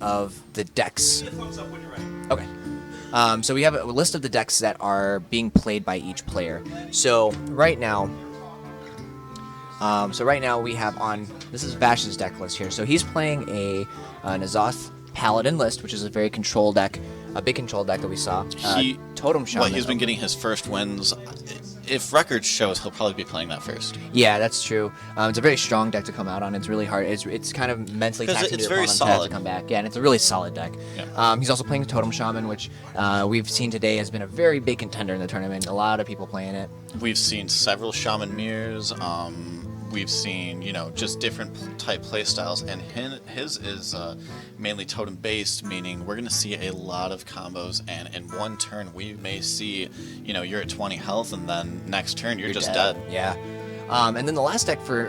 of the decks. Thumbs up when you're ready. Okay. So we have a list of the decks that are being played by each player. So right now we have on, this is Vash's deck list here. So he's playing an Azoth Paladin list, which is a very control deck, a big control deck that we saw. Totem Shaman. Well, he's been getting his first wins. If record shows, he'll probably be playing that first. Yeah, that's true. It's a very strong deck to come out on. It's really hard. It's kind of mentally taxing to your opponent to have to come back. Yeah, and it's a really solid deck. Yeah. He's also playing Totem Shaman, which we've seen today has been a very big contender in the tournament. A lot of people playing it. We've seen several Shaman mirrors. We've seen, just different type play styles, and his is mainly totem based, meaning we're going to see a lot of combos, and in one turn we may see, you're at 20 health, and then next turn you're just dead. Yeah. And then the last deck for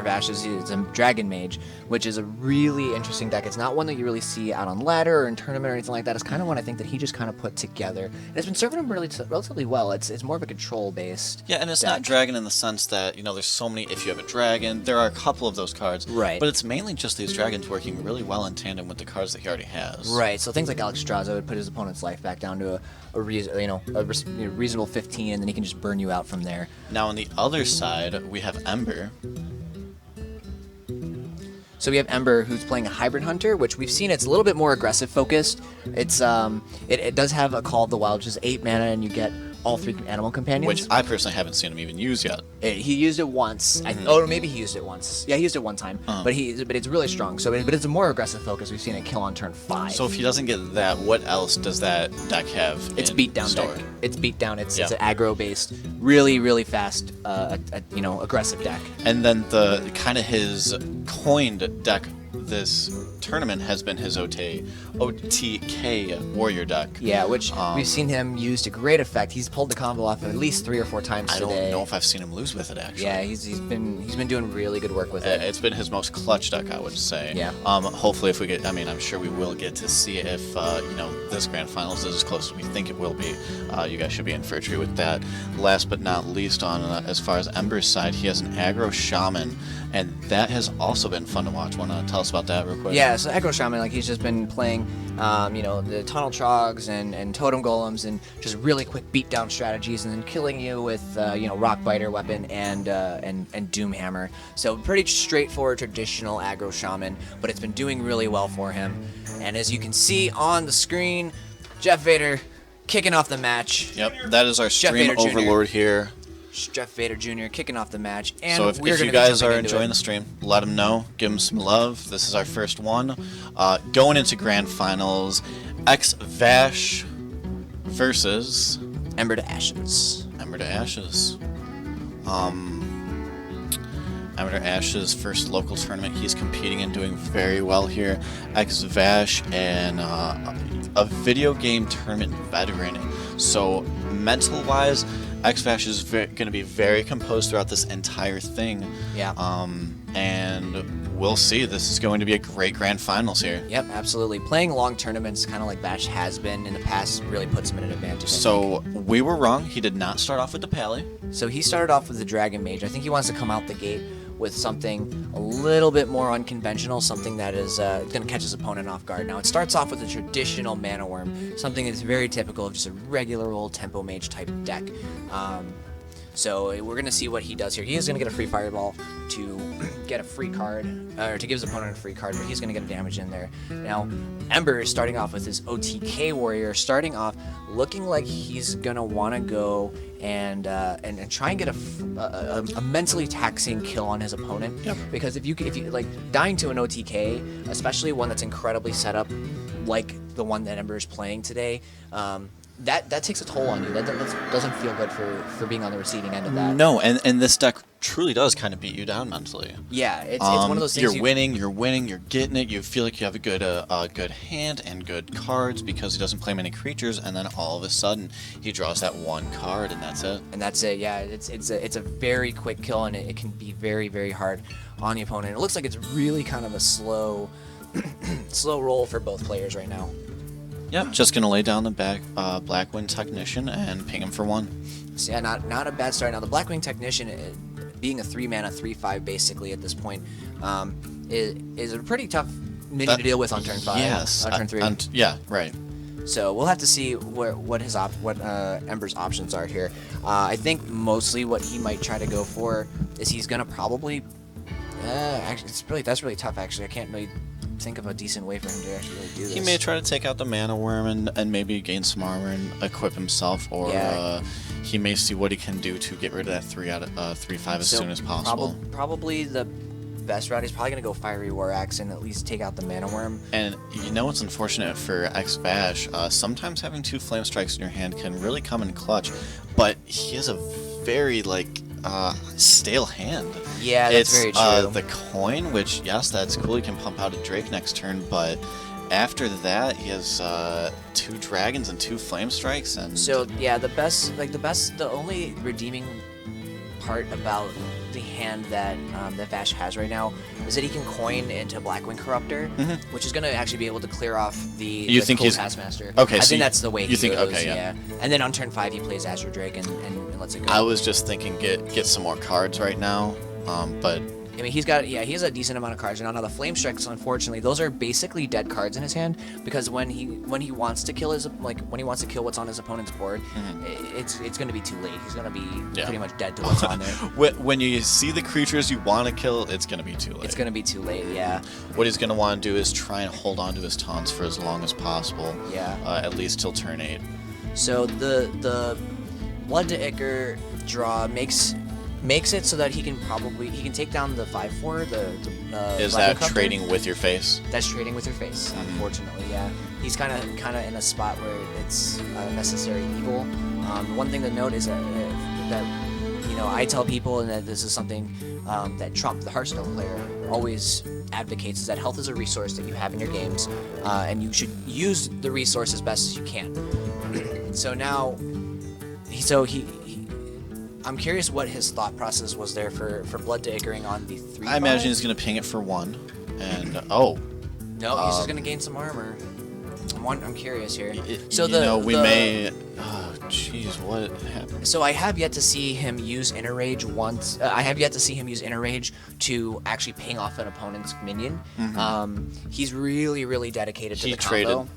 Vash is a Dragon Mage, which is a really interesting deck. It's not one that you really see out on ladder or in tournament or anything like that. It's kind of one I think that he just kind of put together. And it's been serving him relatively well. It's more of a control-based Yeah, and it's deck. not Dragon in the sense that, there's so many, if you have a Dragon, there are a couple of those cards. Right. But it's mainly just these Dragons working really well in tandem with the cards that he already has. Right, so things like Alexstrasza would put his opponent's life back down to a reasonable 15, and then he can just burn you out from there. Now on the other side, we have Ember. So we have Ember, who's playing a Hybrid Hunter, which we've seen it's a little bit more aggressive focused. It's it does have a Call of the Wild, which is 8 mana, and you get all 3 animal companions. Which I personally haven't seen him even use yet. He used it once. Oh, maybe he used it once. Yeah, he used it one time. But it's really strong. But it's a more aggressive focus. We've seen it kill on turn 5. So if he doesn't get that, what else does that deck have? It's in beatdown store? deck. It's beatdown. It's an aggro based, really fast, aggressive deck. And then the kind of his coined deck this tournament has been his OTK warrior deck. Yeah, which we've seen him use to great effect. He's pulled the combo off at least 3 or 4 times today. I don't know if I've seen him lose with it actually. Yeah, he's been doing really good work with it. It's been his most clutch deck, I would say. Yeah. Hopefully, if we get, I'm sure we will get to see if this grand finals is as close as we think it will be. You guys should be in for a treat with that. Last but not least, on as far as Ember's side, he has an aggro shaman, and that has also been fun to watch. Want to tell us about that real quick? Yeah, so aggro shaman, he's just been playing, the tunnel trogs and totem golems and just really quick beatdown strategies, and then killing you with rock biter weapon and doomhammer. So pretty straightforward traditional aggro shaman, but it's been doing really well for him. And as you can see on the screen, Jeff Vader kicking off the match. Yep, that is our stream overlord here. Jeff Vader Jr. kicking off the match. And so if you guys are enjoying the stream, let him know. Give him some love. This is our first one. Going into grand finals, xVash versus EmberToAshes. EmberToAshes. EmberToAshes first local tournament. He's competing and doing very well here. xVash and a video game tournament veteran. So mental-wise, xVash is going to be very composed throughout this entire thing. Yeah. And we'll see. This is going to be a great grand finals here. Yep, absolutely. Playing long tournaments, kind of like Vash has been in the past, really puts him in an advantage. So we were wrong. He did not start off with the Pally. So he started off with the Dragon Mage. I think he wants to come out the gate with something a little bit more unconventional, something that is going to catch his opponent off guard. Now, it starts off with a traditional Mana Worm, something that's very typical of just a regular old Tempo Mage type deck. So we're going to see what he does here. He is going to get a free Fireball to get a free card, or to give his opponent a free card, but he's going to get a damage in there. Now, Ember is starting off with his OTK Warrior, starting off looking like he's going to want to go and try and get a mentally taxing kill on his opponent. Yep. Because if you like dying to an OTK, especially one that's incredibly set up like the one that Ember is playing today, that takes a toll on you. That doesn't feel good for being on the receiving end of that. No, and this deck truly does kind of beat you down mentally. Yeah, it's one of those things. You're winning, you're getting it. You feel like you have a good hand and good cards because he doesn't play many creatures, and then all of a sudden he draws that one card, and that's it. And that's it. Yeah, it's a very quick kill, and it can be very, very hard on the opponent. It looks like it's really kind of a slow roll for both players right now. Yep, just gonna lay down the Blackwing Technician and ping him for 1. So yeah, not a bad start. Now the Blackwing Technician, being a 3 mana 3/5 basically at this point, is a pretty tough minion to deal with on turn 5. Yes. On turn 3. Yeah, right. So we'll have to see what Ember's options are here. I think mostly what he might try to go for is he's gonna probably. Actually, that's really tough. Actually, I can't really think of a decent way for him to actually really do this. He may try to take out the Mana Worm and maybe gain some armor and equip himself, or he may see what he can do to get rid of that 3/5 as soon as possible. Probably the best route is probably gonna go Fiery War Axe and at least take out the Mana Worm. And you know what's unfortunate for xVash? Sometimes having 2 Flame Strikes in your hand can really come in clutch, but he has a very stale hand. Yeah, that's very true. The coin, which yes, that's cool. He can pump out a Drake next turn, but after that, he has 2 dragons and 2 Flame Strikes, and so yeah, the only redeeming part about the hand that that Vash has right now is that he can coin into Blackwing Corruptor, which is going to actually be able to clear off the cool Taskmaster. Okay, I so think that's the way he goes. Okay, yeah. And then on turn 5 he plays Azure Drake and lets it go. I was just thinking get some more cards right now, but I mean, he has a decent amount of cards right now. Now the Flame Strikes, unfortunately, those are basically dead cards in his hand because when he wants to kill what's on his opponent's board, it's going to be too late. He's going to be pretty much dead to what's on there. When you see the creatures you want to kill, it's going to be too late. It's going to be too late. Yeah. What he's going to want to do is try and hold on to his taunts for as long as possible. Yeah. At least till turn 8. So the Blood to Ichor draw makes it so that he can take down the 5/4. Is that trading with your face? That's trading with your face. Unfortunately, yeah. He's kind of in a spot where it's a necessary evil. One thing to note is that I tell people, and that this is something that Trump, the Hearthstone player, always advocates, is that health is a resource that you have in your games, and you should use the resource as best as you can. So now, I'm curious what his thought process was there for Blood to Ichoring on the 3. I imagine he's going to ping it for 1, and no, he's just going to gain some armor. I'm curious here. Oh, jeez, what happened? So I have yet to see him use Inner Rage once. I have yet to see him use Inner Rage to actually ping off an opponent's minion. He's really, really dedicated to the combo. Traded.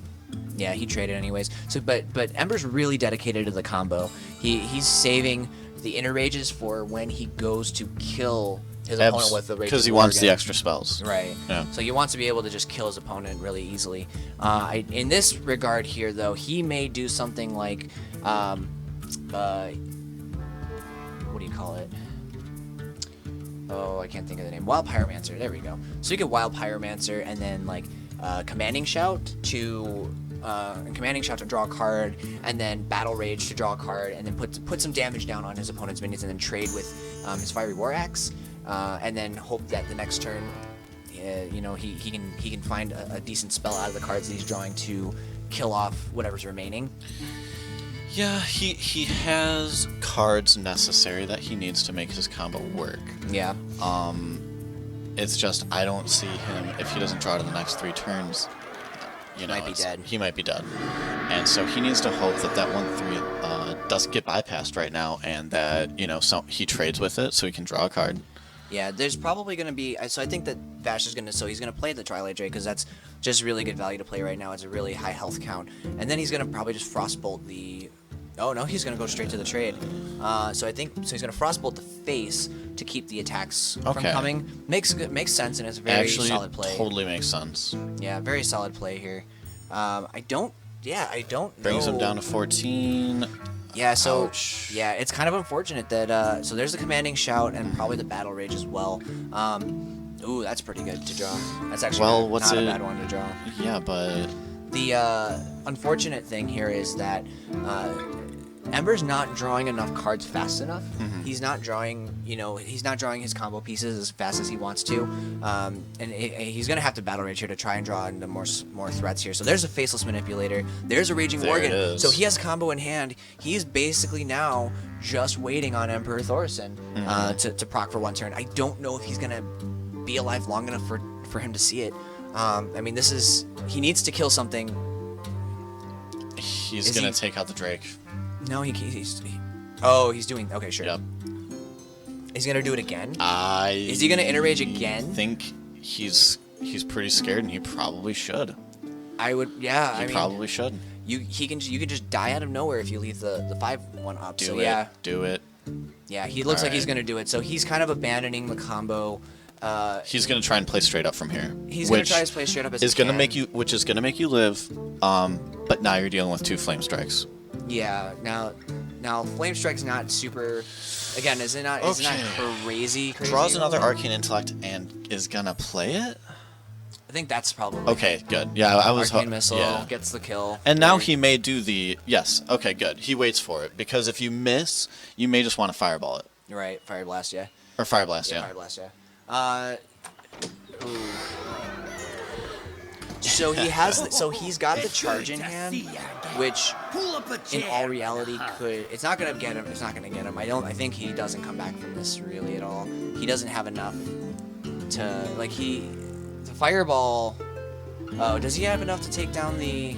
Yeah, he traded anyways. So, but Ember's really dedicated to the combo. He's saving the Inner Rages for when he goes to kill his opponent with the Rage. Because he wants the extra spells. Right. Yeah. So he wants to be able to just kill his opponent really easily. In this regard here, though, he may do something like, what do you call it? Oh, I can't think of the name. Wild Pyromancer. There we go. So you get Wild Pyromancer and then Commanding Shout to draw a card, and then Battle Rage to draw a card, and then put some damage down on his opponent's minions, and then trade with his Fiery War Axe, and then hope that the next turn, he can find a decent spell out of the cards that he's drawing to kill off whatever's remaining. Yeah, he has cards necessary that he needs to make his combo work. Yeah. It's just I don't see him if he doesn't draw to the next 3 turns. He might be dead. He might be dead. And so he needs to hope that 1/3 doesn't get bypassed right now, and that he trades with it so he can draw a card. Yeah, there's probably going to be. So I think that Vash is going to. So he's going to play the Twilight Drake because that's just really good value to play right now. It's a really high health count, and then he's going to probably just Frostbolt the. Oh no, he's going to go straight to the trade. So he's going to Frostbolt the face to keep the attacks from coming. Makes sense, and it's a very solid play. Totally makes sense. Yeah, very solid play here. I don't know. Brings him down to 14. Yeah, so Ouch. Yeah, it's kind of unfortunate that so there's the Commanding Shout and probably the Battle Rage as well. Ooh, that's pretty good to draw. That's actually not a bad one to draw. Yeah, but the unfortunate thing here is that Ember's not drawing enough cards fast enough. He's not drawing, his combo pieces as fast as he wants to, and he's gonna have to Battle Rage here to try and draw into more threats here. So there's a Faceless Manipulator. There's a Raging Worgen. So he has a combo in hand. He's basically now just waiting on Emperor Thorson to proc for 1 turn. I don't know if he's gonna be alive long enough for him to see it. I mean, he needs to kill something. He's gonna take out the Drake. No, he's doing. Okay, sure. Yep. Is he gonna do it again? Is he gonna Inner Rage again? I think he's he's pretty scared, and he probably should. I would, yeah. He probably should. You can just die out of nowhere if you leave the 5-1 up. Do so it. yeah, Do it. yeah. He looks like he's Alright. gonna do it. So he's kind of abandoning the combo. He's gonna try and play straight up from here. He's gonna try to play straight up as is he gonna can. make you, which is gonna make you live. But now you're dealing with 2 flame strikes. Yeah. Now Flame Strike's not super. Again, is it not crazy? Draws another arcane intellect and is gonna play it. I think that's probably Okay, good. Yeah, I was. Arcane Missile Yeah. gets the kill. And now he may do the yes. Okay, good. He waits for it because if you miss, you may just want to fireball it Right, Fire Blast, yeah. or fire blast. Yeah. Fire Blast, yeah. Ooh. So he's got the charge in hand, which in all reality it's not gonna get him. It's not gonna get him. I think he doesn't come back from this really at all. He doesn't have enough to the fireball. Oh, does he have enough to take down the?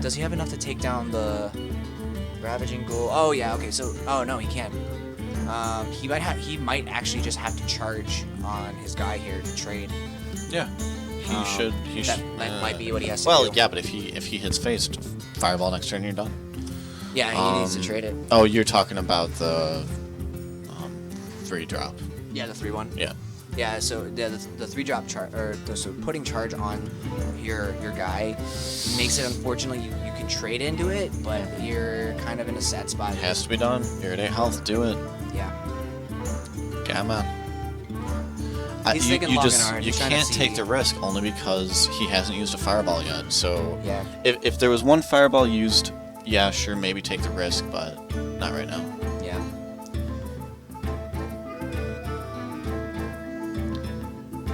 Does he have enough to take down the Ravaging Ghoul? Oh yeah, okay. So no, he can't. He might actually just have to charge on his guy here to trade. Yeah. He should. That might be what he has to do. Well, yeah, but if he hits face, fireball next turn, you're done. Yeah, he needs to trade it. Oh, you're talking about the 3-drop. Yeah, the 3-1. Yeah. Yeah, so the 3-drop charge, so putting charge on your guy makes it unfortunately you can trade into it, but you're kind of in a sad spot. It has to be done. You're at 8 health. Do it. Yeah. Come on. He's thinking long and hard. You He's trying to can't see- take the risk only because he hasn't used a fireball yet. So Yeah. if there was one fireball used, yeah, sure, maybe take the risk, but not right now. Yeah.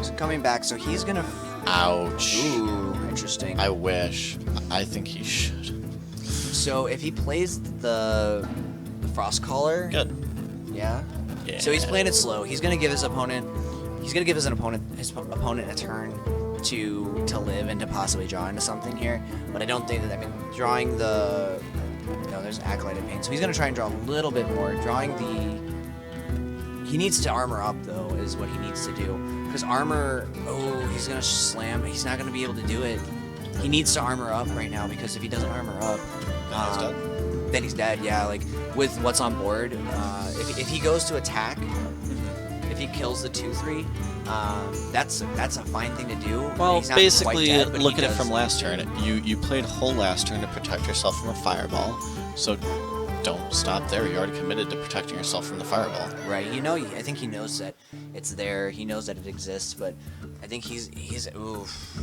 So coming back, so he's gonna. Ouch. Ooh, interesting. I wish. I think he should. So if he plays the Frost Caller, Good. yeah. Yeah. So he's playing it slow. He's gonna give his opponent. He's gonna give his opponent a turn to live and to possibly draw into something here. But I don't think that. I mean, drawing the. No, there's Acolyte Pain. So he's gonna try and draw a little bit more. Drawing the. He needs to armor up though, is what he needs to do. Because armor. Oh, he's gonna slam. He's not gonna be able to do it. He needs to armor up right now because if he doesn't armor up, Then he's dead. then he's dead. Yeah, like with what's on board, if he goes to attack, if he kills the 2/3, that's a fine thing to do. Well, He's not quite basically, dead, but look he at it from does- last turn. You played whole last turn to protect yourself from a fireball, so don't stop there. You already committed to protecting yourself from the fireball. Right. I think he knows that it's there. He knows that it exists, but I think he's oof.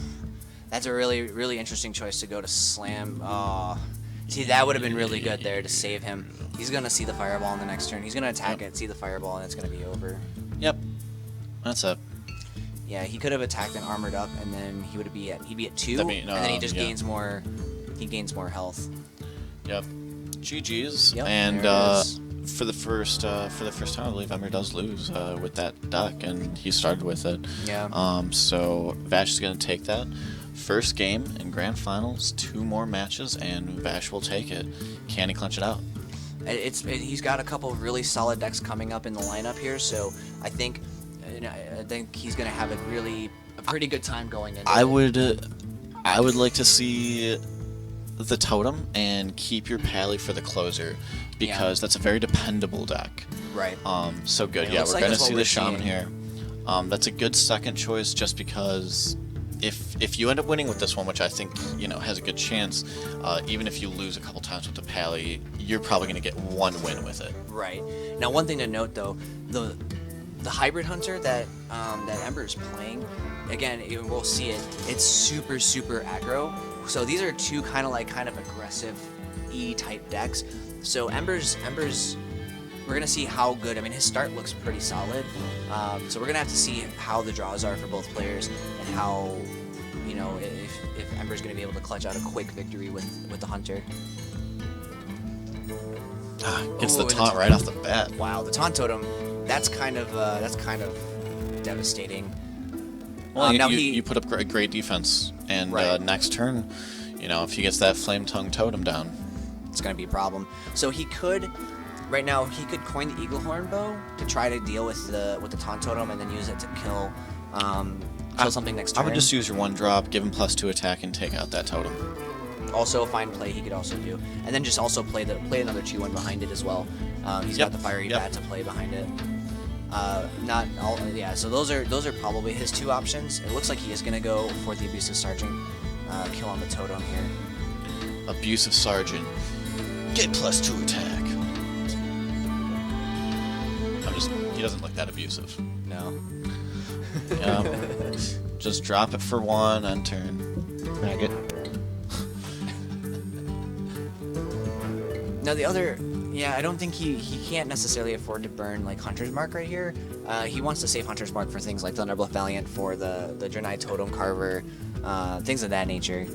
That's a really, really interesting choice to go to slam. Oh, see, that would have been really good there to save him. He's gonna see the fireball in the next turn. He's gonna attack it, see the fireball, and it's gonna be over. Yep, that's it. Yeah, he could have attacked and armored up, and then he'd be at 2, That'd be- and then he just yeah. gains more. He gains more health. Yep. GG's. Yep, And there it is. for the first time, I believe Ember does lose with that duck, and he started with it. Yeah. So Vash is gonna take that. First game in Grand Finals, 2 more matches, and Vash will take it. Can he clinch it out? He's got a couple of really solid decks coming up in the lineup here, so I think he's gonna have a pretty good time going into I it. would like to see the totem and keep your Pally for the closer because that's a very dependable deck. Right. So good. It Yeah, looks we're like gonna that's what see we're the shaman seeing. here. That's a good second choice just because if you end up winning with this one, which I think has a good chance, even if you lose a couple times with the Pally, you're probably gonna get 1 win with it. Right. Now, one thing to note though, the hybrid hunter that Ember is playing, again, we'll see it. It's super aggro. So these are 2 kind of aggressive E-type decks. So Ember's. We're gonna see how good. I mean, his start looks pretty solid. So we're gonna have to see how the draws are for both players and how, if Ember's gonna be able to clutch out a quick victory with the hunter. Gets Ooh, the and taunt right off the bat. Wow, the taunt totem. That's kind of devastating. Well, now you put up great defense, and Right. next turn, if he gets that flame tongue totem down, it's gonna be a problem. So he could. Right now, he could coin the Eagle Horn bow to try to deal with the taunt totem and then use it to kill Kill something next turn. I would just use your 1-drop, give him +2 attack, and take out that totem. Also a fine play he could also do, and then just also play another 2/1 behind it as well. He's got the fiery bat to play behind it. So those are probably his 2 options. It looks like he is gonna go for the abusive sergeant, kill on the totem here. Abusive sergeant, get +2 attack. He doesn't look that abusive. No. Just drop it for 1 on turn. Maggot. Now the other, I don't think he can't necessarily afford to burn like Hunter's Mark right here. He wants to save Hunter's Mark for things like Thunderbluff Valiant, for the Draenei Totem Carver, things of that nature.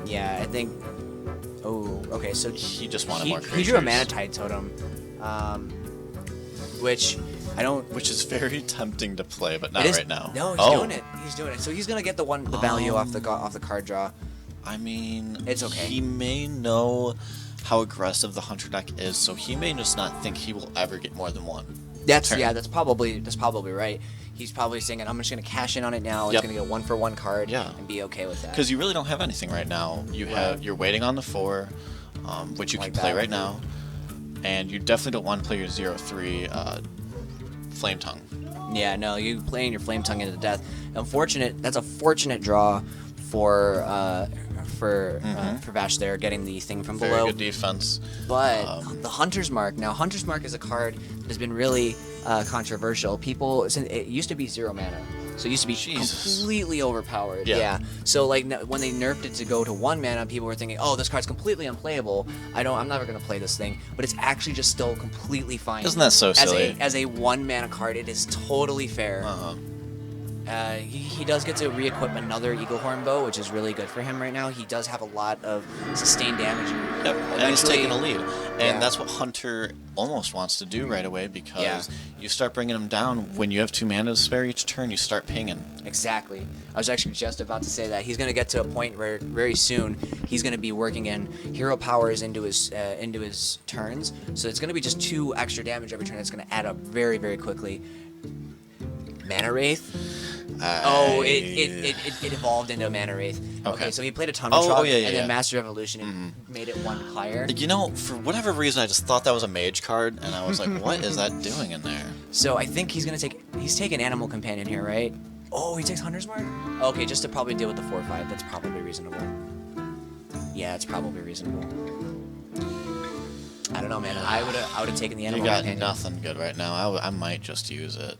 Yeah, I think. Oh, okay. So he just wanted more creatures. He drew a Manatide Totem, which I don't. Which is very tempting to play, but not right now. No, he's doing it. He's doing it. So he's gonna get the value off the card draw. I mean, it's okay. He may know how aggressive the Hunter deck is, so he may just not think he will ever get more than 1. That's probably right. He's probably saying, I'm just gonna cash in on it now. It's gonna get 1-for-1 card and be okay with that. Because you really don't have anything right now. You're waiting on the 4, which you can play right now, and you definitely don't want to play your 0/3 Flame Tongue. Yeah, no, you playing your Flame Tongue into death. That's a fortunate draw for Vash there, getting the thing from below. Very good defense. But the Hunter's Mark. Now, Hunter's Mark is a card that has been really controversial. It used to be 0 mana. So it used to be completely overpowered. Yeah. So like when they nerfed it to go to 1 mana, people were thinking, "Oh, this card's completely unplayable. I'm never gonna play this thing." But it's actually just still completely fine. Isn't that so silly? As a 1 mana card, it is totally fair. He does get to re-equip another Eaglehorn bow, which is really good for him right now. He does have a lot of sustained damage. And he's taking a lead. And that's what Hunter almost wants to do right away, because you start bringing him down. When you have 2 mana to spare each turn, you start pinging. Exactly. I was actually just about to say that. He's going to get to a point where very soon he's going to be working in hero powers into his turns. So it's going to be just 2 extra damage every turn. It's going to add up very, very quickly. Mana Wraith. It evolved into a Mana Wraith. Okay, so he played a Tundra Trog, and then Master Evolution and made it 1 higher. You know, for whatever reason, I just thought that was a mage card, and I was like, what is that doing in there? So I think he's taking Animal Companion here, right? Oh, he takes Hunter's Mark? Okay, just to probably deal with the 4/5. That's probably reasonable. Yeah, it's probably reasonable. I don't know, man. I would have taken the Animal Companion. You got nothing good right now. I might just use it.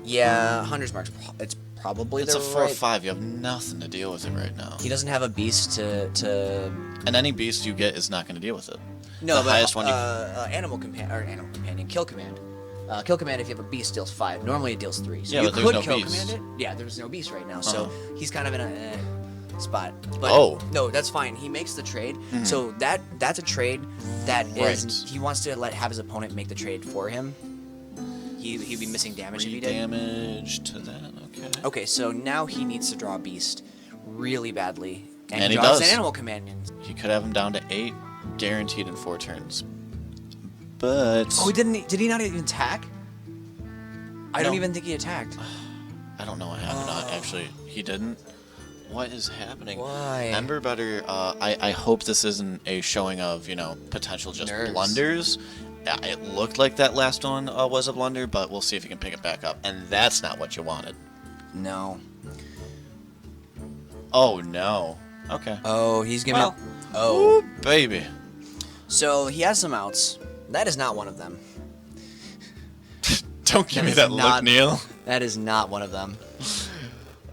Yeah, Hunter's Mark's it's probably it's a 4/5. You have nothing to deal with it right now. He doesn't have a beast to. And any beast you get is not going to deal with it. No, the highest one. Animal Companion, Kill Command. Kill Command, if you have a beast, deals 5. Normally it deals 3. So you could Kill Command it. Yeah, there's no beast right now, so he's kind of in a spot. But no, that's fine. He makes the trade. So that's a trade that is. He wants to have his opponent make the trade for him. He'd be missing damage if he did. Damage to that, okay. Okay, so now he needs to draw a beast really badly. And he draws does. an Animal Companion. He could have him down to 8, guaranteed in 4 turns. But... Oh, did he not even attack? I don't even think he attacked. I don't know what happened. Actually, he didn't. What is happening? Why? Ember better... I hope this isn't a showing of, potential just blunders. It looked like that last one was a blunder, but we'll see if he can pick it back up. And that's not what you wanted. No. Oh, no. Okay. Oh, he's giving up. Oh. Ooh, baby. So he has some outs. That is not one of them. Don't give me that look, Neil. That is not one of them.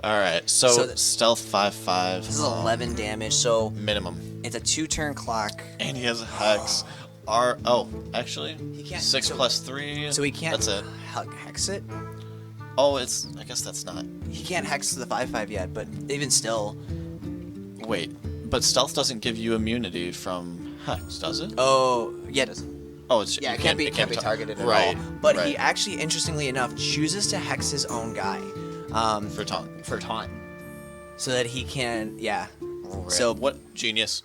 All right. So stealth 5/5. This is 11 damage. So minimum. It's a 2-turn clock. And he has a hex. Actually, he can't. 6 plus 3. So he can't. That's it. Hex it. Oh, I guess that's not. He can't hex the 5/5 yet, but even still. Wait, but stealth doesn't give you immunity from hex, does it? Oh, yeah, it does. Oh, it's it can't be targeted at all. But he actually, interestingly enough, chooses to hex his own guy. For taunt. So that he can, Right. So what? Genius.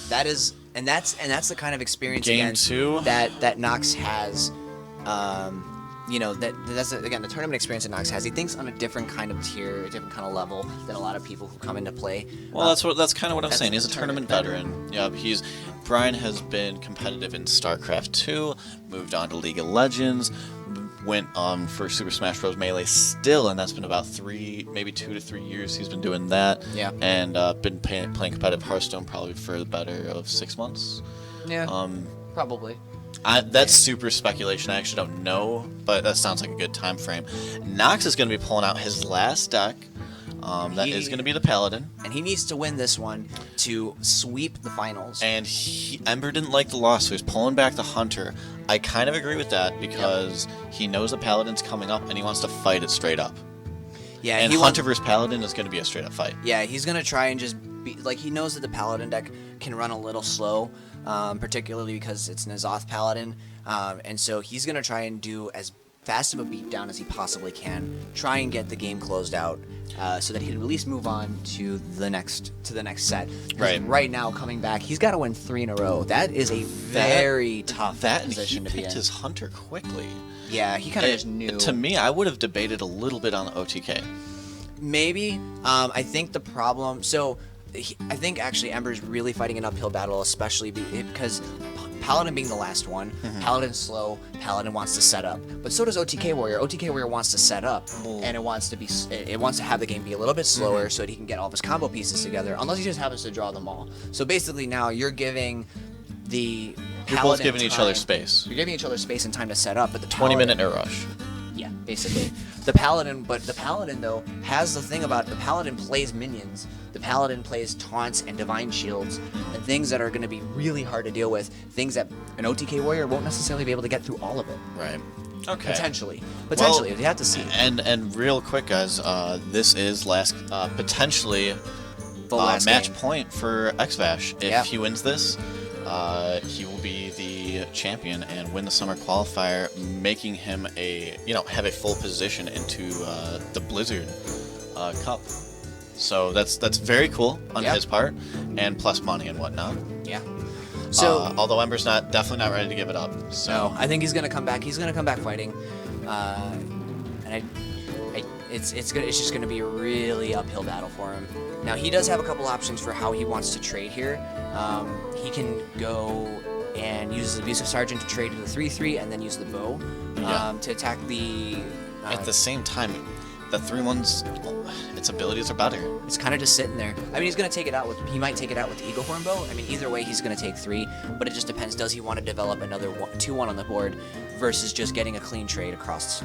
That is, and that's the kind of experience Game 2 that Nox has. that's again the tournament experience that Nox has. He thinks on a different kind of tier, a different kind of level than a lot of people who come into play. Well, that's kind of what I'm saying. He's a tournament veteran. Yep, Brian has been competitive in StarCraft 2, moved on to League of Legends, went for Super Smash Bros. Melee still, and that's been about 2 to 3 years he's been doing that. Yeah. And been playing competitive Hearthstone probably for the better of 6 months. Yeah. Probably. That's super speculation. I actually don't know, but that sounds like a good time frame. Nox is going to be pulling out his last deck. That is going to be the Paladin. And he needs to win this one to sweep the finals. And Ember didn't like the loss, so he's pulling back the Hunter. I kind of agree with that because he knows the Paladin's coming up and he wants to fight it straight up. Yeah, and Hunter versus Paladin is going to be a straight up fight. Yeah, he's going to try and just be like, he knows that the Paladin deck can run a little slow, particularly because it's an Azoth Paladin. And so he's going to try and do as fast of a beatdown as he possibly can, try and get the game closed out, so that he can at least move on to the next set. Right. Right now, coming back, he's got to win 3 in a row. That is a very tough position to be in. He picked his Hunter quickly. Yeah, he kind of just knew. To me, I would have debated a little bit on the OTK. Maybe. I think the problem. So, I think actually Ember's really fighting an uphill battle, especially because Paladin being the last one, Paladin's slow, Paladin wants to set up, but so does OTK Warrior. OTK Warrior wants to set up, and it wants to have the game be a little bit slower so that he can get all of his combo pieces together, unless he just happens to draw them all. So basically now you're giving the You're both giving each other space. You're giving each other space and time to set up, but the 20-minute air rush. Yeah, basically. The Paladin though has the thing about the Paladin plays minions. The Paladin plays taunts and divine shields and things that are going to be really hard to deal with. Things that an OTK warrior won't necessarily be able to get through all of it. Right. Okay. Potentially, Well, you have to see. And real quick, guys, this is potentially The last match game. point for xVash. If Yeah. he wins this, he will be the champion and win the summer qualifier, making him have a full position into the Blizzard Cup. So that's very cool on his part, and plus money and whatnot. Yeah. So although Ember's definitely not ready to give it up. So no, I think he's gonna come back. He's gonna come back fighting, and it's just gonna be a really uphill battle for him. Now he does have a couple options for how he wants to trade here. He can go and use the Abusive Sergeant to trade to the 3/3, and then use the bow to attack the. At the same time, the 3/1's its abilities are better. It's kind of just sitting there. I mean, he might take it out with the Eagle Horn bow. I mean, either way, he's gonna take 3, but it just depends. Does he want to develop another 2/1 on the board versus just getting a clean trade across?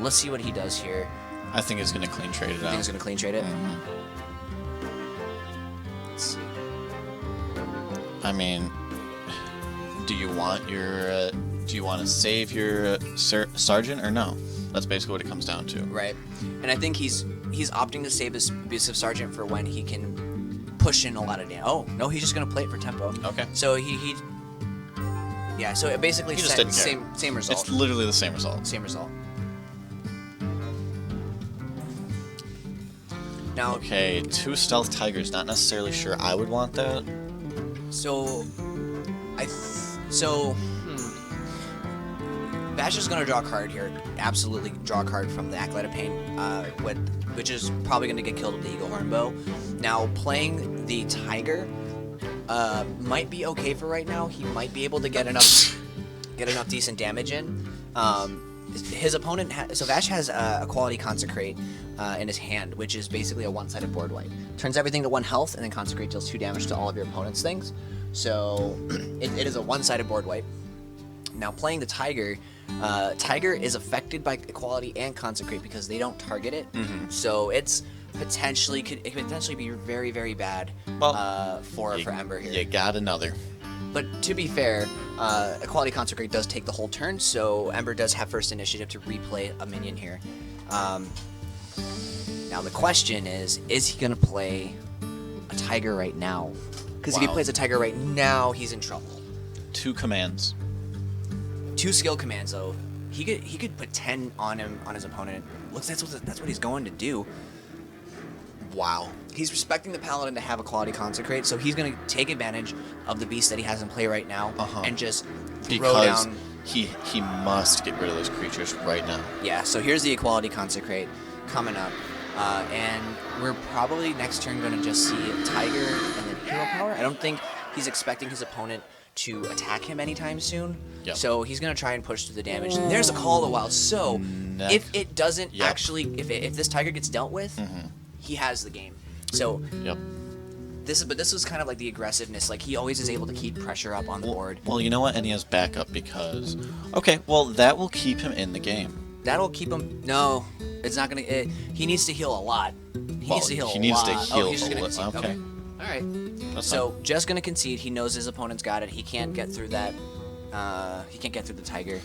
Let's see what he does here. I think he's gonna clean trade it out. I think he's gonna clean trade it. Mhm. Let's see. I mean, do you want to save your sergeant or no? That's basically what it comes down to. Right, and I think he's opting to save his Abusive Sergeant for when he can push in a lot of damage. Oh no, he's just gonna play it for tempo. Okay. So so it basically He just didn't care. same result. It's literally the same result. Same result. Now, Okay, 2 stealth tigers. Not necessarily sure I would want that. Vash is going to draw a card here. Absolutely draw a card from the Acolyte of Pain, which is probably going to get killed with the Eagle Horn Bow. Now, playing the Tiger might be okay for right now. He might be able to get enough decent damage in. His opponent, so Vash has a Quality Consecrate in his hand, which is basically a one-sided board wipe. Turns everything to 1 health, and then Consecrate deals 2 damage to all of your opponent's things. So it is a one-sided board wipe. Now playing the Tiger, Tiger is affected by Equality and Consecrate because they don't target it. Mm-hmm. So it could potentially be very, very bad for Ember here. You got another. But to be fair, Equality Consecrate does take the whole turn, so Ember does have first initiative to replay a minion here. Now the question is he going to play a Tiger right now? Because if he plays a Tiger right now, he's in trouble. 2 commands. 2 skill commands, though. He could put 10 on his opponent. Looks that's what he's going to do. Wow. He's respecting the Paladin to have a Quality Consecrate, so he's going to take advantage of the beast that he has in play right now and just throw down he must get rid of those creatures right now. Yeah, so here's the Equality Consecrate coming up. And we're probably next turn going to just see Tiger and then Hero Power. I don't think he's expecting his opponent to attack him anytime soon. Yep. So he's going to try and push through the damage. And there's a Call of the Wild. So if it doesn't actually, if this Tiger gets dealt with, he has the game. So this was kind of like the aggressiveness. Like, he always is able to keep pressure up on the board. Well, you know what? And he has backup because... Okay, well, that will keep him in the game. That'll keep him... No, it's not going to... He needs to heal a lot. He needs to heal a lot. He needs to heal he's just gonna concede. Okay. All right. That's So, fine. just going to concede. He knows his opponent's got it. He can't get through that. He can't get through the Tiger.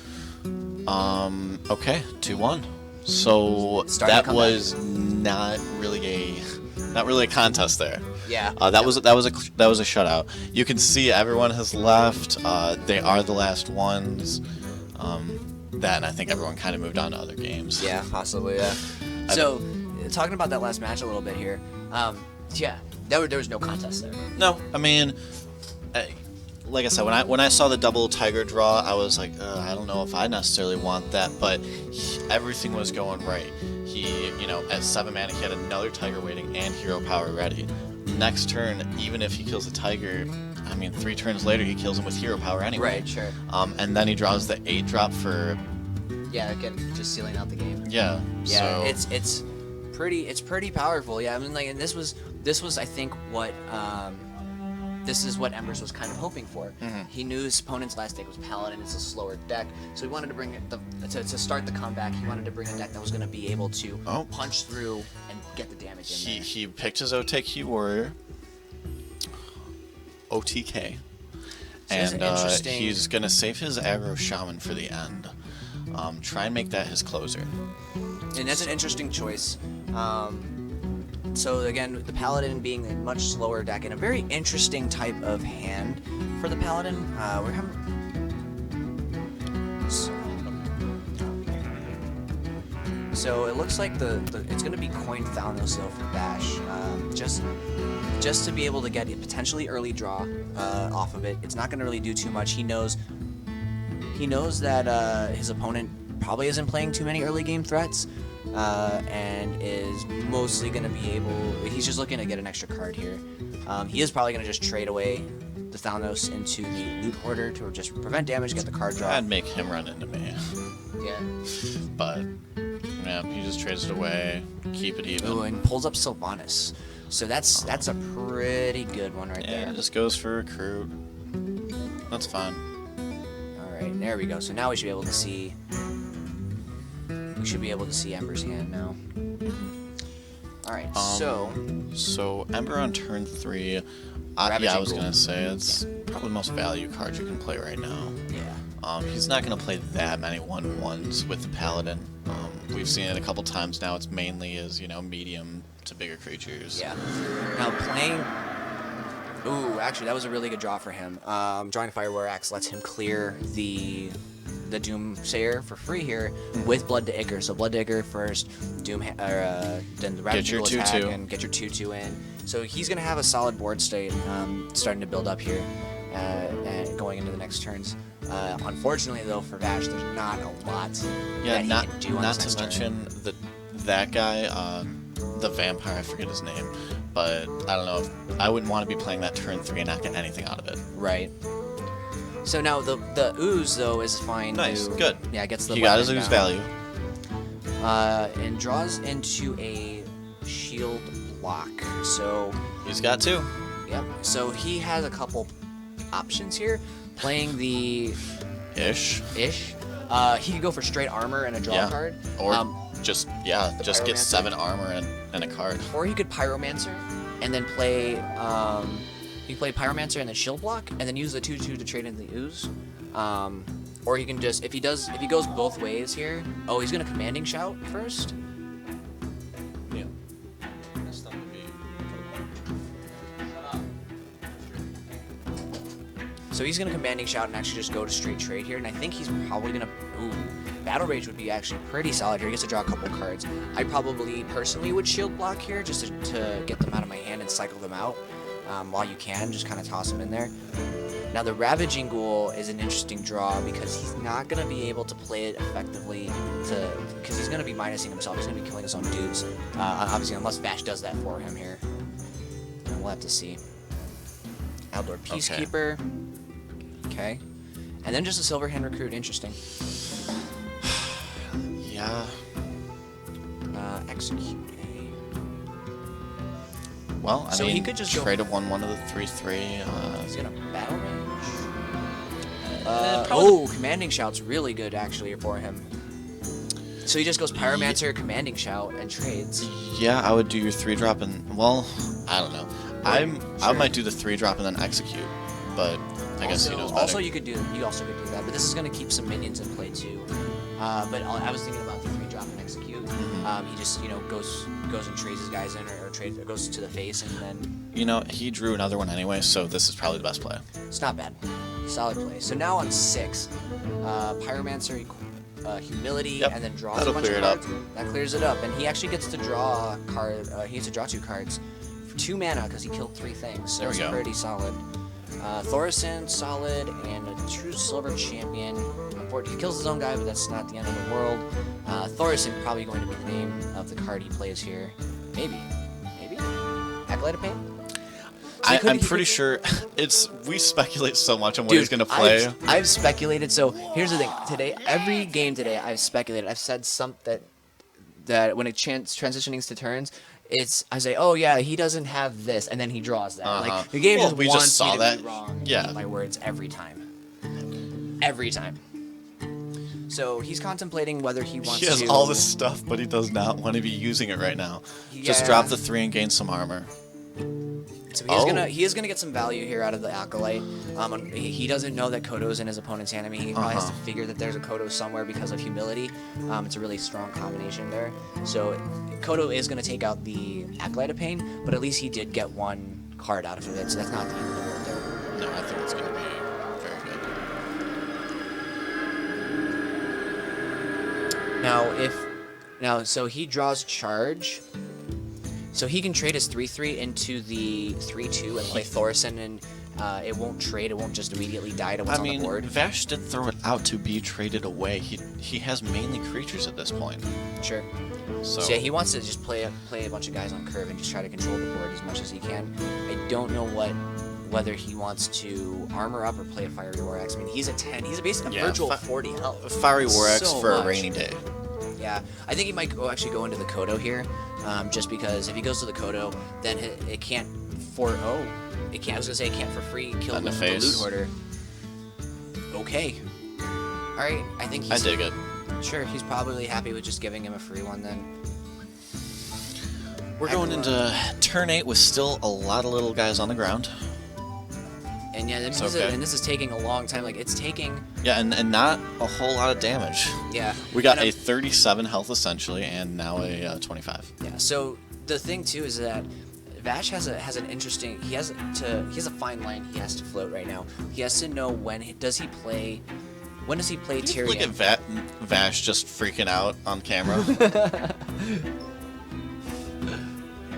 Okay, 2-1. So Starting that was not really a contest there. Yeah. That was a shutout. You can see everyone has left. They are the last ones. Then I think everyone kind of moved on to other games. Yeah, possibly, yeah. So, talking about that last match a little bit here. Yeah, there was no contest there. No, I mean, like I said, when I saw the double Tiger draw, I was like, I don't know if I necessarily want that, but everything was going right. He, at 7 mana, he had another Tiger waiting and Hero Power ready. Next turn, even if he kills the Tiger, I mean, 3 turns later, he kills him with Hero Power anyway. Right, sure. And then he draws the 8-drop for... Yeah, again, just sealing out the game. Yeah. Yeah, So... it's pretty powerful. Yeah, I mean, like, and this was I think what this is what Embers was kind of hoping for. He knew his opponent's last deck was Paladin. It's a slower deck, so he wanted to bring it to start the comeback. He wanted to bring a deck that was going to be able to punch through and get the damage in there. He picked his OTK Warrior, OTK, and he's going to save his aggro Shaman for the end. Try and make that his closer. And that's an interesting choice. So again, the Paladin being a much slower deck and a very interesting type of hand for the Paladin. We're having... So it looks like it's going to be coin Thalnos though for Bash, just to be able to get a potentially early draw off of it. It's not going to really do too much. He knows that his opponent probably isn't playing too many early game threats, and is mostly going to be able... He's just looking to get an extra card here. He is probably going to just trade away the Thalnos into the loot hoarder to just prevent damage, get the card draw. I'd make him run into me. Yeah. But, yeah, he just trades it away, keep it even. Ooh, and pulls up Sylvanas. So that's a pretty good one right Yeah, there. it just goes for recruit. That's fine. Alright, there we go. So now we should be able to see... Ember's hand now. Alright, So Ember on turn 3. Ravaging I was Ghoul. gonna say it's probably the most value card you can play right now. Yeah. He's not gonna play that many 1/1s with the Paladin. We've seen it a couple times now. It's mainly as medium to bigger creatures. Yeah. Now playing... Ooh, actually, that was a really good draw for him. Drawing Fireware Axe lets him clear the Doomsayer for free here with Blood to Ichor. So Blood to Ichor first, then the Ravaging Ghoul attack, and get your 2/2 in. So he's going to have a solid board state starting to build up here and going into the next turns. Unfortunately, though, for Vash, there's not a lot that he can do on not this to next turn. mention that guy, the vampire, I forget his name, but I don't know if I wouldn't want to be playing that turn 3 and not get anything out of it. Right. So now the ooze though is fine. Nice, good. Yeah, gets the. He got his ooze weapon value. and draws into a shield block. So He's got 2. yep. So he has a couple options here. Playing the Ish. he could go for straight armor and a draw card. Or just get Pyromancer. 7 armor and a card. Or he could Pyromancer and then play he can play Pyromancer and then shield block and then use the 2/2 to trade into the ooze. Or he can just if he goes both ways here. Oh, he's gonna Commanding Shout first. Yeah. So he's gonna Commanding Shout and actually just go to straight trade here, and I think he's probably gonna. Ooh, Battle Rage would be actually pretty solid here. He gets to draw a couple cards. I probably personally would shield block here just to get them out of my hand and cycle them out while you can. Just kind of toss them in there. Now the Ravaging Ghoul is an interesting draw because he's not going to be able to play it effectively because he's going to be minusing himself. He's going to be killing his own dudes. Obviously, unless Vash does that for him here. And we'll have to see. Outdoor Peacekeeper. Okay. And then just a Silverhand Recruit. Interesting. Yeah. Execute. Well, I mean, he could just trade a 1/1 of the 3/3. He's gonna battle range. Probably... Commanding Shout's really good actually for him. So he just goes Pyromancer, Commanding Shout, and trades. Yeah, I would do your 3-drop and well, I don't know. I Sure. might do the 3-drop and then execute, but I guess he knows better. Also, you also could do that, but this is gonna keep some minions in play too. But I was thinking about the 3-drop and execute. He just goes and trades his guys in, or goes to the face, and then he drew another one anyway, so this is probably the best play. it's not bad. Solid play. So now on 6, Pyromancer, Humility, Yep, and then draws that'll a bunch clear of it up. cards. That clears it up, and he actually gets to draw a card. He gets to draw 2 cards for 2 mana because he killed 3 things. So There we it's go. pretty solid. Thorison, solid, and a true silver champion. He kills his own guy, but that's not the end of the world. Thorison probably going to be the name of the card he plays here. Maybe. Acolyte of Pain? So I'm pretty sure we speculate so much on what he's gonna play. I've speculated. So here's the thing. Today, every game today, I've speculated. I've said something that when it transitioning to turns, I say, oh yeah, he doesn't have this, and then he draws that. Like the game just we wants just saw me to that. be wrong. Yeah. My words every time. Every time. So he's contemplating whether he wants to. He has all this stuff, but he does not want to be using it right now. Just Yeah. drop the 3 and gain some armor. So he is gonna get some value here out of the Acolyte. He doesn't know that Kodo's in his opponent's hand. I mean, he probably has to figure that there's a Kodo somewhere because of Humility. It's a really strong combination there. So Kodo is gonna take out the Acolyte of Pain, but at least he did get 1 card out of it. So that's not the end of the world there. No, I think it's gonna be very Now, so he draws Charge. So he can trade his 3/3 into the 3/2 and play Thorison, and it won't trade. It won't just immediately die to what's on the board. Vash didn't throw it out to be traded away. He has mainly creatures at this point. Sure. So Yeah, he wants to just play a bunch of guys on curve and just try to control the board as much as he can. I don't know whether he wants to armor up or play a Fiery War Axe. I mean, he's a 10. He's basically a virtual 40 health. Fiery War Axe So for much. a rainy day. Yeah, I think he might actually go into the Kodo here, just because if he goes to the Kodo, then it can't it can't. I was gonna say it can't for free kill In the the face. Loot Hoarder. Okay. All right, I think I dig it. Sure, he's probably happy with just giving him a free one then. We're going into turn 8 with still a lot of little guys on the ground. And yeah, It's okay. and this is taking a long time. Like it's taking. Yeah, and not a whole lot of damage. Yeah. We got And a 37 health essentially, and now a 25. Yeah. So the thing too is that Vash has an interesting. He has a fine line he has to float right now. He has to know when does he play Tyrion. Look at Vash just freaking out on camera.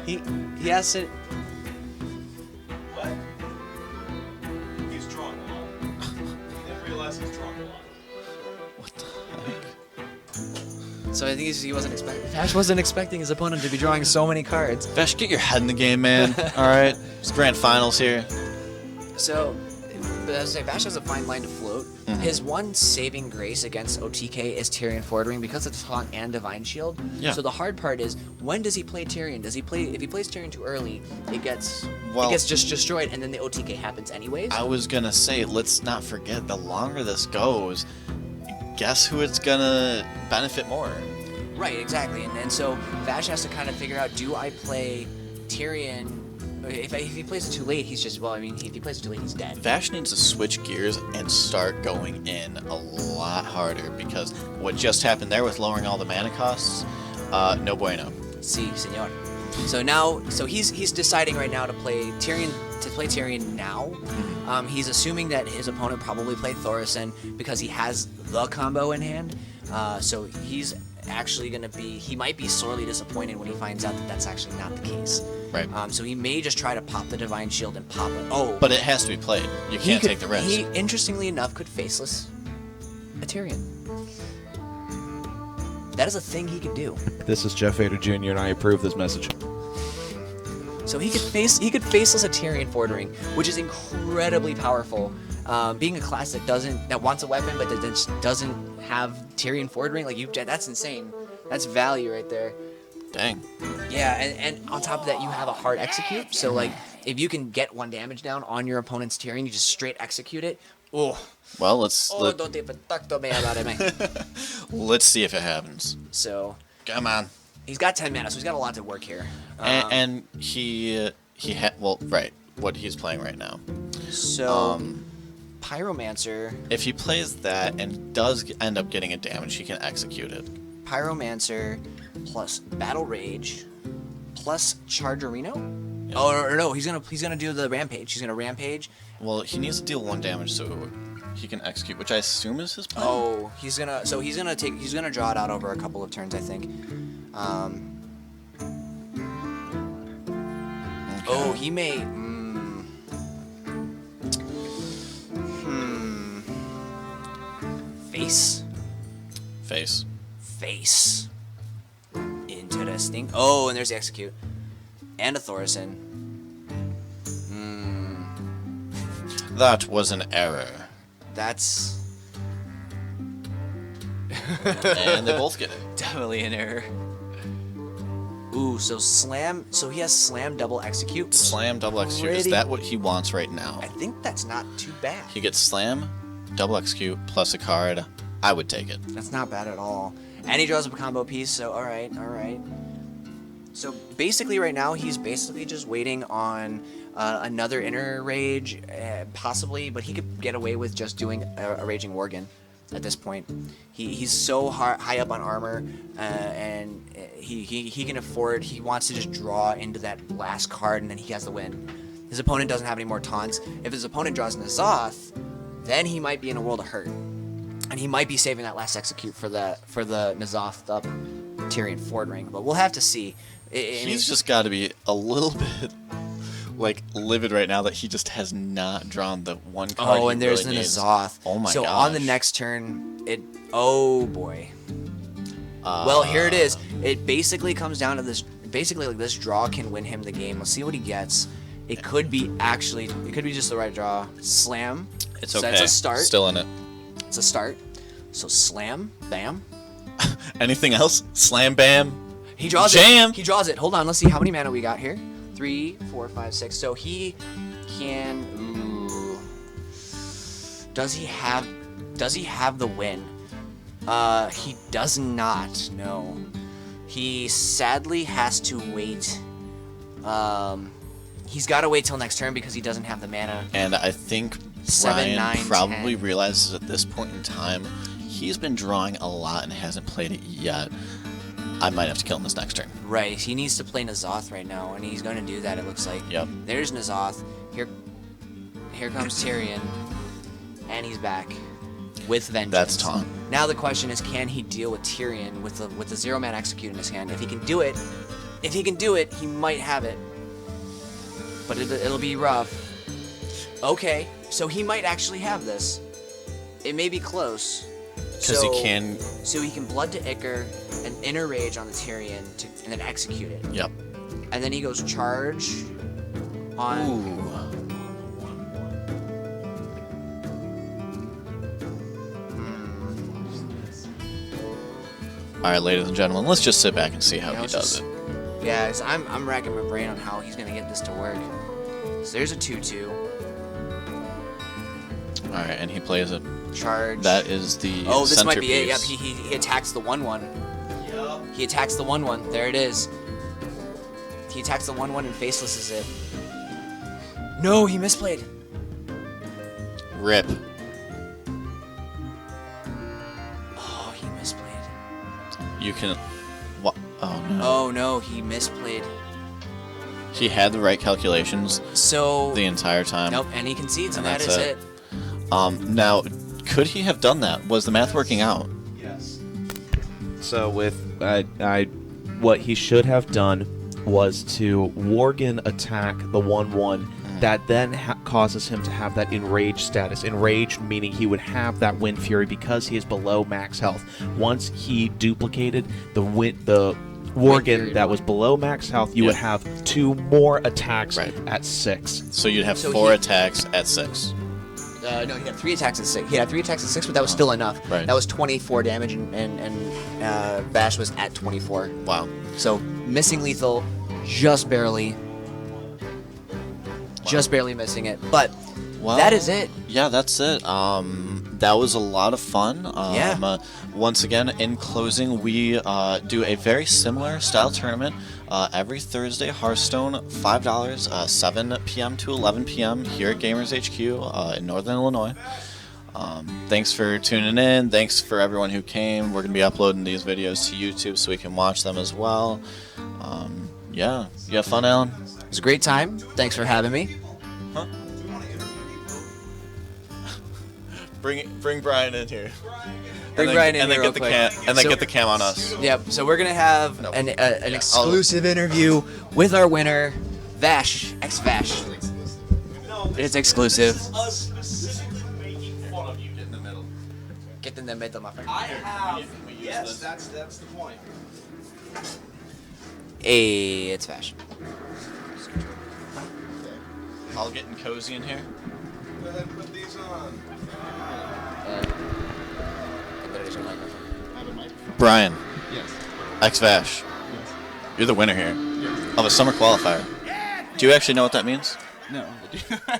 He has to. What? He's drawing a lot. Didn't realize he's drawing a lot. What the heck? So I think he wasn't expecting. Vash wasn't expecting his opponent to be drawing so many cards. Vash, get your head in the game, man. All right, it's grand finals here. So, but as I say, Vash has a fine line to float. Mm-hmm. His one saving grace against OTK is Tyrion Forwarding because it's Taunt and Divine Shield. Yeah. So the hard part is, when does he play Tyrion? If he plays Tyrion too early, it gets just destroyed, and then the OTK happens anyways. I was gonna say, let's not forget, the longer this goes, guess who it's gonna benefit more? Right, exactly. And so Vash has to kind of figure out, do I play Tyrion? If he plays it too late, he's just, if he plays it too late, he's dead. Vash needs to switch gears and start going in a lot harder, because what just happened there with lowering all the mana costs, no bueno. Si, senor. So he's deciding right now to play Tyrion now. He's assuming that his opponent probably played Thorison because he has the combo in hand. So he's actually going to be, he might be sorely disappointed when he finds out that that's actually not the case. Right. So he may just try to pop the Divine Shield and pop it. Oh. But it has to be played. You can't take the risk. He, interestingly enough, could faceless a Tyrion. That is a thing he could do. This is Jeff Vader Jr. and I approve this message. So he could faceless a Tyrion Ford Ring, which is incredibly powerful. Being a classic that wants a weapon but that just doesn't have Tyrion Ford Ring, that's insane. That's value right there. Dang. Yeah, and on top of that, you have a hard execute. So if you can get 1 damage down on your opponent's Tyrion, you just straight execute it. Oh. Well, Don't even talk to me about it, man. let's see if it happens. So. Come on. He's got 10 mana, so he's got a lot to work here. And what he's playing right now. So, Pyromancer. If he plays that and does end up getting a damage, he can execute it. Pyromancer plus Battle Rage plus Chargerino. Yeah. Oh no, he's gonna do the Rampage. He's gonna Rampage. Well, he needs to deal 1 damage so he can execute, which I assume is his plan. Oh, he's gonna draw it out over a couple of turns, I think. Okay. Oh, he may. Face. Interesting. Oh, and there's the execute. And a Thorison. That was an error. That's... And they both get it. Definitely an error. Ooh, so slam... So he has slam double execute. Slam double execute. Is that what he wants right now? I think that's not too bad. He gets slam, double execute, plus a card. I would take it. That's not bad at all. And he draws up a combo piece, so alright. So basically right now, he's basically just waiting on another inner rage, possibly, but he could get away with just doing a Raging Worgen at this point. He's so high up on armor, and he can afford, he wants to just draw into that last card, and then he has the win. His opponent doesn't have any more taunts. If his opponent draws N'Zoth, then he might be in a world of hurt. And he might be saving that last execute for the N'Zoth up Tyrion Ford Ring, but we'll have to see. He's just got to be a little bit livid right now that he just has not drawn the one card. Oh, and there's the N'Zoth. Oh my god! So on the next turn, oh boy. Well, here it is. It basically comes down to this. Basically, this draw can win him the game. Let's see what he gets. It could be just the right draw. Slam. It's so okay. That's a start. Still in it. It's a start. So slam, bam. Anything else? Slam, bam. He draws Jam. it. He draws it. Hold on. Let's see how many mana we got here. 3, 4, 5, 6. So he can. Ooh. Does he have the win? He does not. No. He sadly has to wait. He's got to wait till next turn because he doesn't have the mana. And I think 7, Ryan 9, probably 10. realizes at this point in time he's been drawing a lot and hasn't played it yet. I might have to kill him this next turn. Right, he needs to play N'Zoth right now, and he's going to do that, it looks like. Yep. There's N'Zoth. Here comes Tyrion, and he's back with Vengeance. That's taunt. Now the question is, can he deal with Tyrion with the 0-man execute in his hand? If he can do it, he might have it. But it'll be rough. Okay, so he might actually have this. It may be close. Because he can... So he can Blood to Ichor, an Inner Rage on the Tyrion, and then execute it. Yep. And then he goes charge on... Ooh. Alright, ladies and gentlemen, let's just sit back and see how he does it. Yeah, I'm racking my brain on how he's going to get this to work. So there's a 2-2. Alright, and he plays it. Charge. That is the Oh, this centerpiece. might be it. Yep, he attacks the 1-1. Yup. He attacks the 1-1. There it is. He attacks the 1-1 and facelesses it. No, he misplayed. Rip. Oh, he misplayed. You can... What? Oh, no. Oh, no, he misplayed. He had the right calculations So the entire time. nope, and he concedes, and And that that's is it. Now, could he have done that? Was the math working out? Yes. So with what he should have done was to Worgen attack the 1/1. That then causes him to have that enraged status. Enraged meaning he would have that Wind Fury because he is below max health. Once he duplicated the Worgen Fury. that was below max health, you would have 2 more attacks Right. at 6. So you'd have So 4 he- attacks at 6. No, he had 3 attacks at 6. He had 3 attacks at 6, but that was still enough. Right. That was 24 damage, and Vash was at 24. Wow. So missing lethal, just barely. Just barely missing it. But Well, that is it. Yeah, that's it. That was a lot of fun. Yeah. Once again, in closing, we do a very similar style tournament every Thursday. Hearthstone, $5, 7 p.m. to 11 p.m. here at GamersHQ in Northern Illinois. Thanks for tuning in. Thanks for everyone who came. We're going to be uploading these videos to YouTube so we can watch them as well. Yeah. You have fun, Alan? It was a great time. Thanks for having me. Huh? Bring Brian in here. Bring then, Brian in and here then real get the quick. and then So- get the cam on us. Yep. So we're gonna have No. an Yeah, exclusive interview with our winner, Vash, xVash. No, It's exclusive. This is us specifically making fun of you. Get in the middle. Get in the middle, my friend. I have. we use Yes, this? that's the point. Hey, it's Vash. All getting cozy in here. Go ahead and put these on. Brian, Yes. xVash, you're the winner here of a summer qualifier. Do you actually know what that means? No.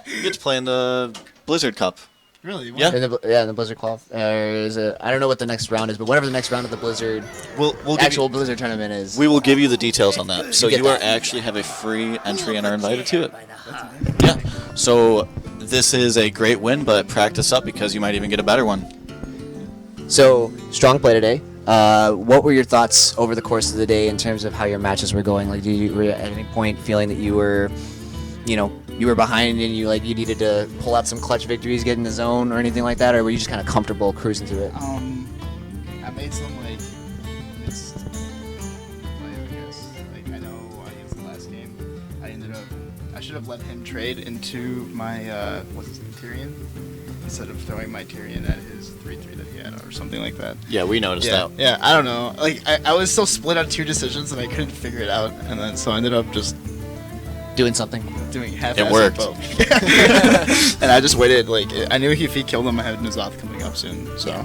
You get to play in the Blizzard Cup. Really? Yeah. In the Blizzard Qual. Is it? I don't know what the next round is, but whatever the next round of the Blizzard We'll give actual you, Blizzard tournament is. we will give you the details on that. So get you are that. actually have a free entry and are invited to it. Yeah. So this is a great win, but practice up because you might even get a better one. So strong play today. What were your thoughts over the course of the day in terms of how your matches were going? Like, were you at any point feeling that you were, you were behind and you needed to pull out some clutch victories, get in the zone, or anything like that, or were you just kind of comfortable cruising through it? I made some missed plays, I guess. I know against the last game, I should have let him trade into my what's his name, Tyrion, instead of throwing my Tyrion at his 3/3 that he had or something like that. Yeah, we noticed Yeah, that. yeah. I don't know. I was so split on 2 decisions and I couldn't figure it out, and then so I ended up just Doing something. doing half. It worked. And I just waited. I knew if he killed him, I had Nazoth coming up soon. So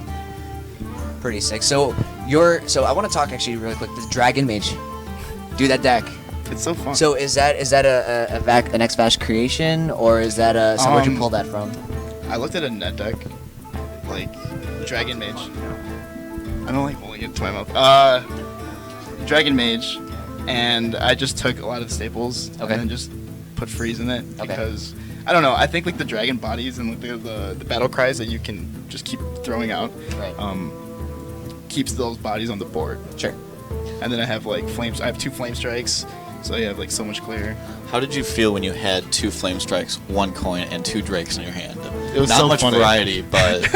Pretty sick. So I want to talk actually really quick. The Dragon Mage. Do that deck. it's so fun. So is that an xVash creation, or is that where'd you pull that from? I looked at a net deck, like Dragon Mage. I don't like holding it to my mouth. Dragon Mage, and I just took a lot of the staples Okay. and then just put freeze in it Okay. because I don't know. I think the dragon bodies and the battle cries that you can just keep throwing out Right. keeps those bodies on the board. Sure. And then I have flames. I have 2 flame strikes, so you have so much clear. How did you feel when you had 2 flame strikes, 1 coin, and 2 drakes in your hand? It was not so much funny. variety, but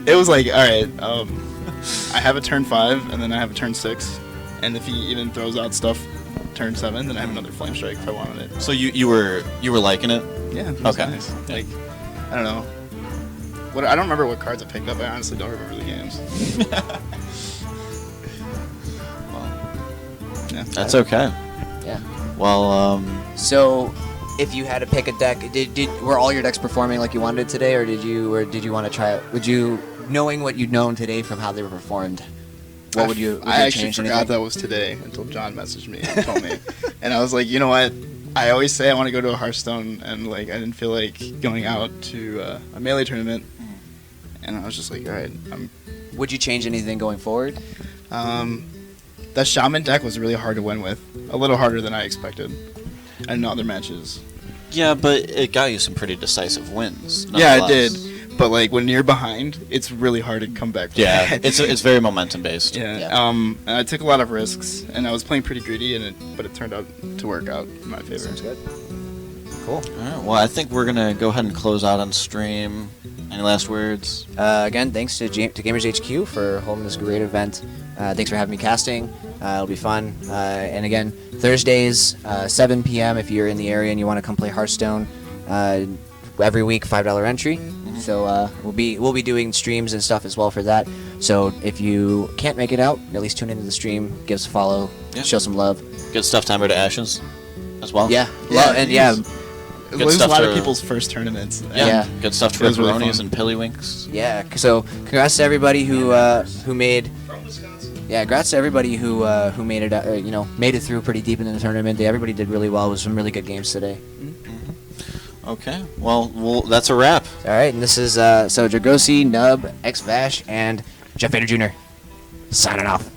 It was like, all right, I have a turn 5, and then I have a turn 6, and if he even throws out stuff turn 7, then I have another flame strike if I wanted it. so you were liking it. Yeah, it was Okay. nice. I don't know. I don't remember what cards I picked up. I honestly don't remember the games. Yeah. That's okay. Yeah. Well, So, if you had to pick a deck, were all your decks performing like you wanted today, or did you want to try it? Would you, knowing what you'd known today from how they were performed, what would you I actually change forgot anything? that was today until John messaged me and told me, and I was like, you know what? I always say I want to go to a Hearthstone, and I didn't feel like going out to a melee tournament, and I was just like, all right, Would you change anything going forward? that Shaman deck was really hard to win with, a little harder than I expected, and in other matches. yeah, but it got you some pretty decisive wins. Yeah, it nonetheless. did. but like when you're behind, it's really hard to come back. From Yeah, that. it's very momentum based. Yeah. Yeah. And I took a lot of risks, and I was playing pretty greedy, but it turned out to work out in my favor. Sounds good. Cool. All right, well, I think we're gonna go ahead and close out on stream. Any last words? Again, thanks to GamersHQ for holding this great event. Thanks for having me casting. It'll be fun. And again, Thursdays, 7 p.m. if you're in the area and you want to come play Hearthstone. Every week, $5 entry. So we'll be doing streams and stuff as well for that. So if you can't make it out, at least tune into the stream, give us a follow, Yeah. show some love. Good stuff to EmberToAshes as well. Yeah, Yeah, yeah, It Good was a stuff lot to- of people's first tournaments. Yeah. Yeah. Good stuff to It was really Ripperonis fun. and Pillywinks. yeah. So congrats to everybody who made. From Wisconsin. Yeah, congrats to everybody who made it. Made it through pretty deep into the tournament. Everybody did really well. It was some really good games today. Okay, well, that's a wrap. All right, and this is so Dragosi, Nub, xVash, and Jeff Vader Jr. signing off.